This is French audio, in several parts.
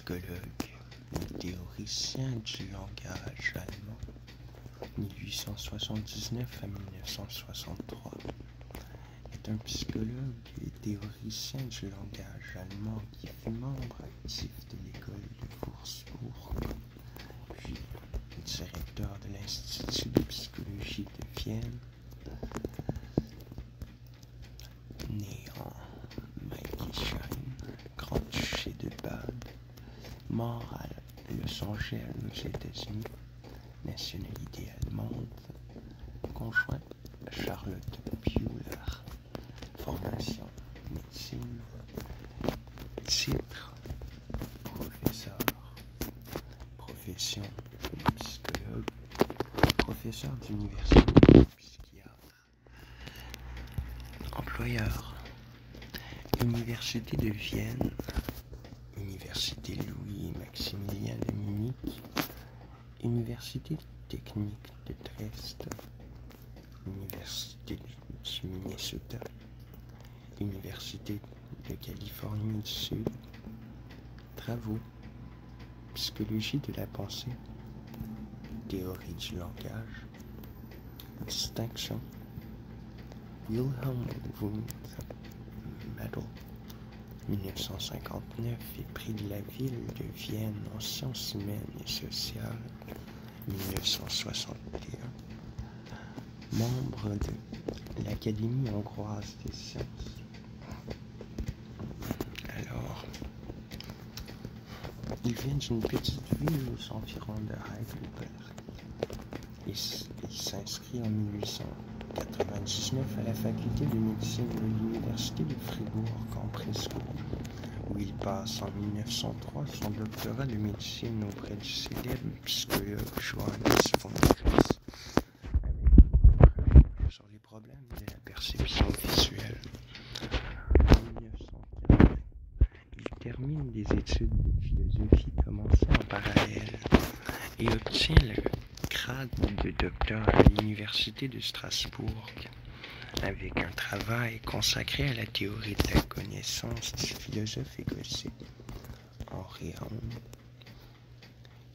psychologue et théoricien du langage allemand, 1879 à 1963, est un psychologue et théoricien du langage allemand qui fut membre actif de l'école de Würzburg, puis directeur de l'Institut de psychologie de Vienne, né en Mecklenburg, Grand-Duché de Bade, mort à Los Angeles aux États-Unis, nationalité allemande, conjoint Charlotte Bühler, formation médecine, titre professeur, profession psychologue, professeur d'université, psychiatre, employeur, Université de Vienne, Université Louis-Maximilien de Munich, Université technique de Dresde, Université du Minnesota, Université de Californie du Sud, travaux, psychologie de la pensée, théorie du langage, distinction, Wilhelm Wundt Medal, 1959 et prix de la ville de Vienne en sciences humaines et sociales, 1961, membre de l'Académie hongroise des sciences. Alors, il vient d'une petite ville aux environs de Heidelberg. Il s'inscrit en 1899 à la faculté de médecine de l'Université de Fribourg-en-Brisgau, où il passe en 1903 son doctorat de médecine auprès du célèbre psychologue Johannes von Chris, avec sur les problèmes de la perception visuelle. En 1915, il termine des études de philosophie commencées en parallèle et obtient le grade de docteur à l'Université de Strasbourg, avec un travail consacré à la théorie de la connaissance du philosophe écossais Henry Home.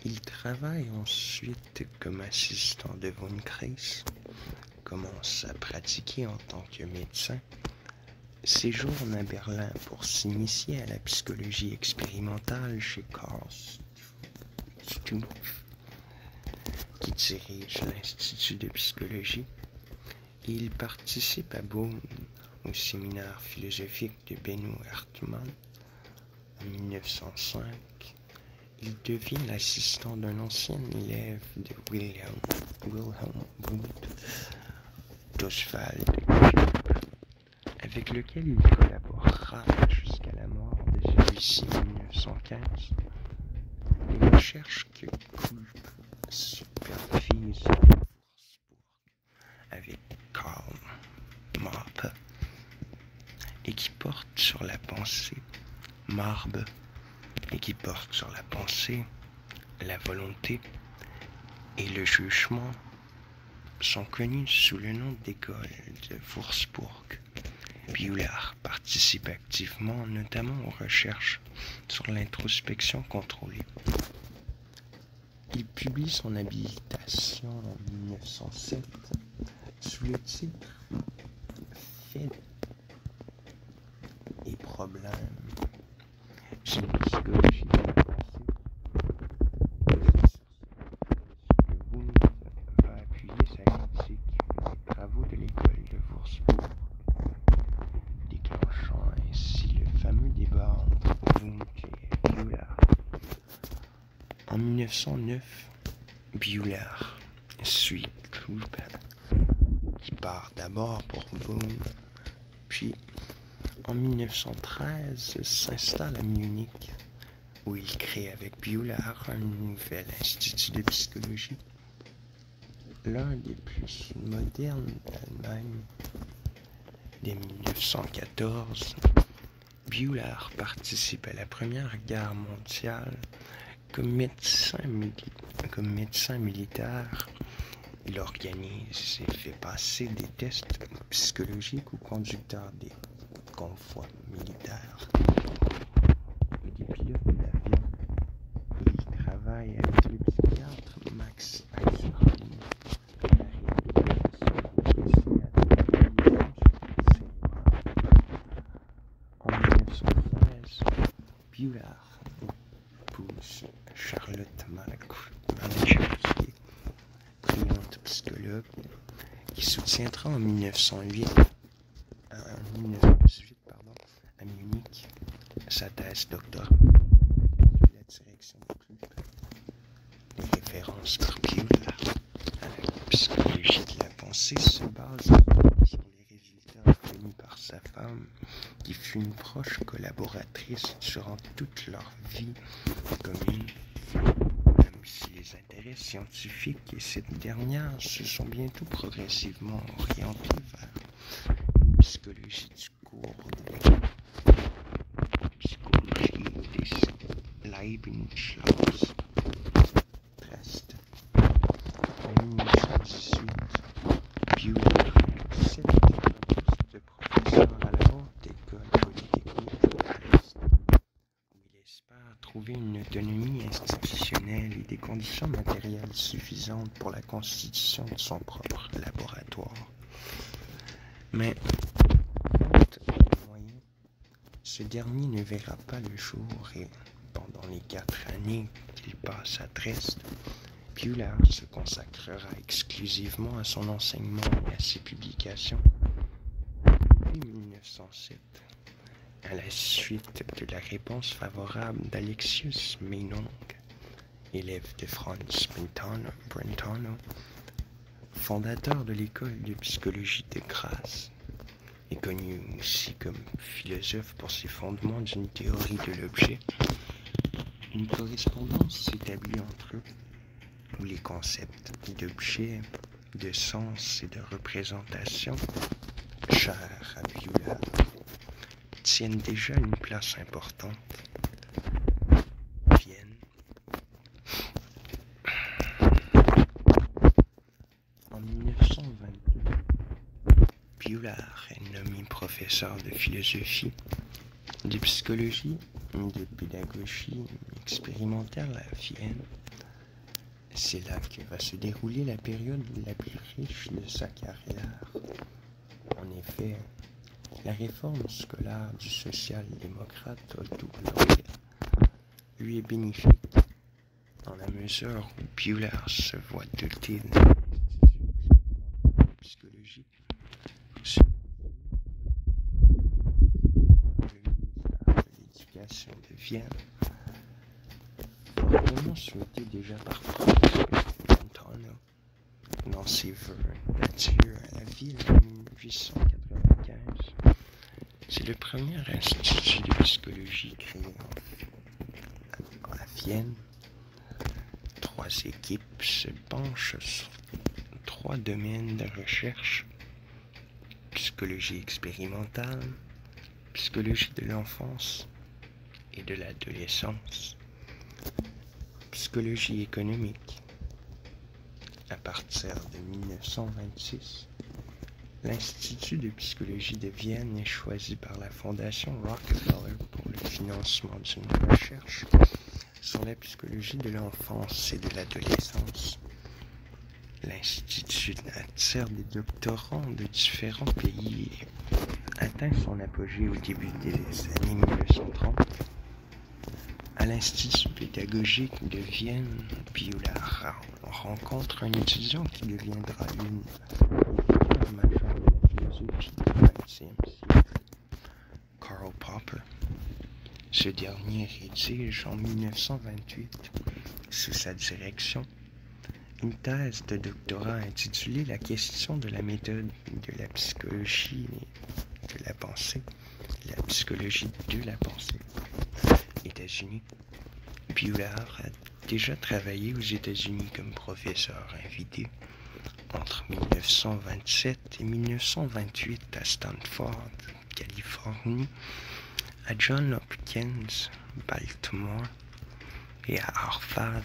Il travaille ensuite comme assistant de von Chris, commence à pratiquer en tant que médecin, séjourne à Berlin pour s'initier à la psychologie expérimentale chez Karl Stumpf, qui dirige l'Institut de psychologie, et il participe à Bonn au séminaire philosophique de Benno Hartmann. En 1905, il devient l'assistant d'un ancien élève de Wilhelm Wundt d'Oswald, avec lequel il collaborera jusqu'à la mort de celui-ci en 1915. Les recherches que Kulp supervise avec Karl Marbe et qui porte sur la pensée, la volonté et le jugement sont connus sous le nom d'école de Würzburg. Bühler participe activement notamment aux recherches sur l'introspection contrôlée. Il publie son habilitation en 1907 sous le titre Faits et problèmes chez la psychologie de la pensée. Que Wundt va appuyer sa critique des travaux de l'école de Würzburg, déclenchant ainsi le fameux débat entre Wundt et Bühler. En 1909, Bühler suit Kulp, qui part d'abord pour Bonn, puis en 1913 s'installe à Munich, où il crée avec Bühler un nouvel institut de psychologie, l'un des plus modernes d'Allemagne. Dès 1914, Bühler participe à la Première Guerre mondiale comme médecin militaire. Il organise et fait passer des tests psychologiques aux conducteurs des convois militaires et des pilotes d'avion Bullard épouse Charlotte Manacher, qui est brillante psychologue, qui soutiendra en 1918 à Munich sa thèse doctorale sous la direction de Kluge. Les références par Bullard à la psychologie de la pensée se basent sur les résultats obtenus par sa femme, qui fut une proche collaboratrice durant toute leur vie commune. Même si les intérêts scientifiques et cette dernière se sont bientôt progressivement orientés vers une psychologie du cours de psychologie des Leibniz reste. En 1918, Bullard accepte un poste de professeur à la haute école polytechnique de l'Est, où il espère trouver une autonomie institutionnelle et des conditions matérielles suffisantes pour la constitution de son propre laboratoire. Mais, faute de moyens, ce dernier ne verra pas le jour et, pendant les 4 années qu'il passe à Dresde, Bullard se consacrera exclusivement à son enseignement et à ses publications. Depuis 1907, à la suite de la réponse favorable d'Alexius Meinong, élève de Franz Brentano, fondateur de l'école de psychologie de Graz, et connu aussi comme philosophe pour ses fondements d'une théorie de l'objet, une correspondance s'établit entre eux, où les concepts d'objet, de sens et de représentation, chers à Bullard, tiennent déjà une place importante. Vienne. En 1922, Bullard est nommé professeur de philosophie, de psychologie et de pédagogie expérimentale à Vienne. C'est là que va se dérouler la période la plus riche de sa carrière. En effet, la réforme scolaire du social-démocrate Otto Loyer lui est bénéfique, dans la mesure où Bullard se voit doté d'un institut expérimental de psychologie le ministère de l'Éducation de Vienne, fortement souhaité déjà par Franz Brentano dans ses vœux d'adieu à la ville en 1895. C'est le premier institut de psychologie créé à Vienne. 3 équipes se penchent sur 3 domaines de recherche: psychologie expérimentale, psychologie de l'enfance et de l'adolescence, psychologie économique. À partir de 1926, l'Institut de psychologie de Vienne est choisi par la Fondation Rockefeller pour le financement d'une recherche sur la psychologie de l'enfance et de l'adolescence. L'Institut attire des doctorants de différents pays et atteint son apogée au début des années 1930. À l'Institut pédagogique de Vienne, Bullard rencontre un étudiant qui deviendra l'une des figures majeures de la philosophie du XXe siècle, Karl Popper. Ce dernier rédige en 1928, sous sa direction, une thèse de doctorat intitulée La question de la méthode de la psychologie de la pensée, la psychologie de la pensée. États-Unis. Bullard a déjà travaillé aux États-Unis comme professeur invité entre 1927 et 1928 à Stanford, Californie, à Johns Hopkins, Baltimore, et à Harvard,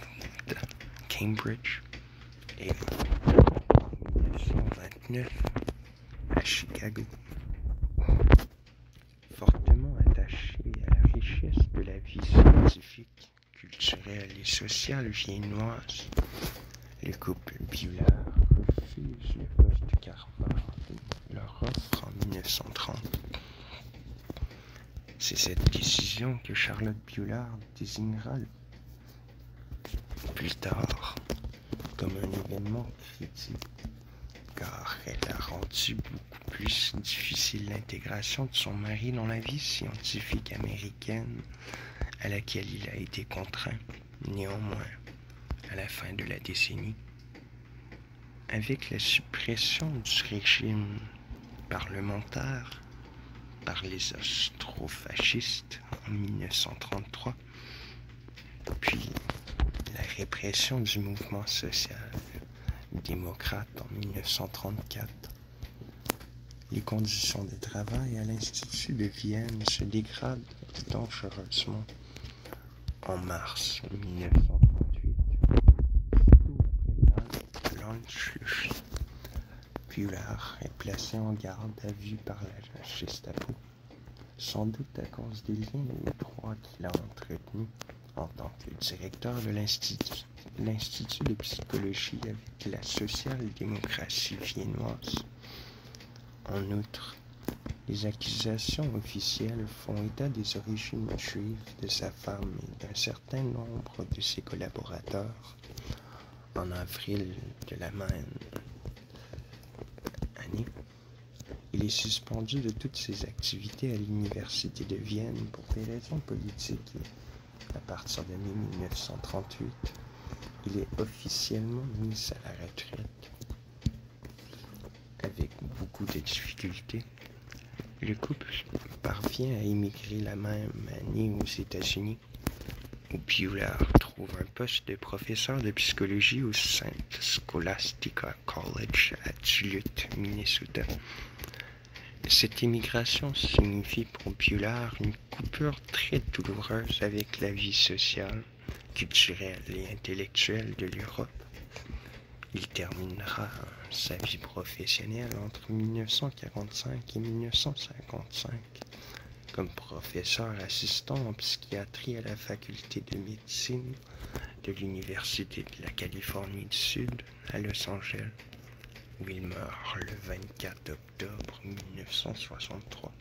Cambridge, et en 1929 à Chicago. Fortement attaché à la richesse de la vie scientifique, culturelle et sociale viennoise, le couple Bullard refuse le poste qu'Harvard leur offre en 1930. C'est cette décision que Charlotte Bullard désignera plus tard comme un événement critique, car elle a rendu beaucoup plus difficile l'intégration de son mari dans la vie scientifique américaine à laquelle il a été contraint, néanmoins, à la fin de la décennie. Avec la suppression du régime parlementaire par les austrofascistes en 1933, puis la répression du mouvement social démocrate en 1934, les conditions de travail à l'Institut de Vienne se dégradent dangereusement. En mars 1938, après l'Anschluss, Bullard est placé en garde à vue par la Gestapo, sans doute à cause des liens étroits qu'il a entretenus en tant que directeur de l'Institut de psychologie avec la social-démocratie viennoise. En outre, les accusations officielles font état des origines juives de sa femme et d'un certain nombre de ses collaborateurs. En avril de la même année, il est suspendu de toutes ses activités à l'Université de Vienne pour des raisons politiques. À partir de mai 1938, il est officiellement mis à la retraite. Avec beaucoup de difficultés, le couple parvient à émigrer la même année aux États-Unis, où Bullard trouve un poste de professeur de psychologie au St. Scholastica College à Duluth, Minnesota. Cette émigration signifie pour Bullard une coupure très douloureuse avec la vie sociale, culturelle et intellectuelle de l'Europe. Il terminera sa vie professionnelle entre 1945 et 1955 comme professeur assistant en psychiatrie à la faculté de médecine de l'Université de la Californie du Sud à Los Angeles, où il meurt le 24 octobre 1963,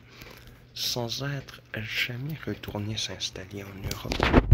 sans être jamais retourné s'installer en Europe.